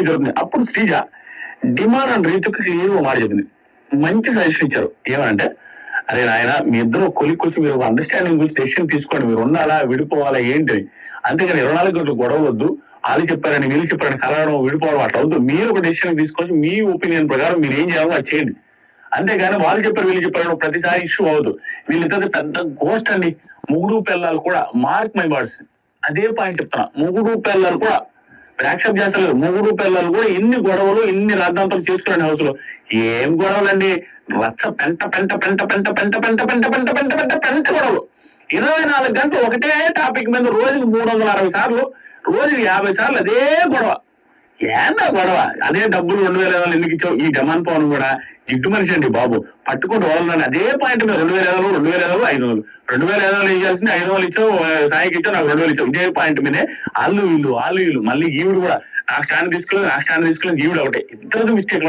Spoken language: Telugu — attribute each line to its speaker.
Speaker 1: జరుగుతుంది. అప్పుడు శ్రీజ డిమాండ్ అండ్ రీతుకి క్లియర్ మాట చెప్పింది, మంచి సజెషన్ ఇచ్చారు. ఏమంటే, అరే నాయన మీ ఇద్దరు కొలిక్కొచ్చి మీరు ఒక అండర్స్టాండింగ్ గురించి డెసిషన్ తీసుకోండి, మీరు ఉండాలా విడిపోవాలా ఏంటి, అంతేగాని 24 గంటలు గొడవ వద్దు, వాళ్ళు చెప్పారని వీళ్ళు చెప్పారని కలవడం విడిపోవడం అట్లా వద్దు. మీరు ఒక డెసిషన్ తీసుకొని మీ ఒపీనియన్ ప్రకారం మీరు ఏం చేయాలో అది చేయండి, అంతేగాని వాళ్ళు చెప్పారు వీళ్ళు చెప్పారు ప్రతిసారి ఇష్యూ అవ్వదు. వీళ్ళిద్దరు పెద్ద గోస్ట్ అండి. మొగుడు పిల్లలు కూడా మార్క్ మై వర్డ్స్, అదే పాయింట్ చెప్తున్నా, మొగుడు పిల్లలు కూడా యాక్సెప్ట్ చేస్తలేదు. మొగుడు పిల్లలు కూడా ఇన్ని గొడవలు ఇన్ని రాద్ధాంతాలు చేసుకునే హౌస్ లో ఏం గొడవలండి, రచ్చ పెంట పెంట పెంట పెంట పెంట పెంట పెంట పెంట పెంట పెంట పెంట గొడవలు. 24 గంటలు ఒకటే టాపిక్ మీద రోజుకి 360 సార్లు, రోజుకి 50 సార్లు అదే గొడవ. ఏందా గొడవ? అదే డబ్బులు 2000 ఎందుకు ఇచ్చావు? ఈ జమాన్ పవన్ కూడా జిడ్డు మనిషి అండి బాబు, పట్టుకుంటూ వాళ్ళని అదే పాయింట్ మీద 2000 500 2000 ఇవ్వాల్సింది 500 ఇచ్చావు, సాయికి ఇచ్చావు, నాకు 2000 ఇచ్చావు, ఇదే పాయింట్ మీదే వాళ్ళు వీళ్ళు మళ్ళీ ఈవిడ కూడా నాకు స్టాండ్ తీసుకోలేదు ఈవిడ ఒకటే, ఇద్దరు మిస్టేక్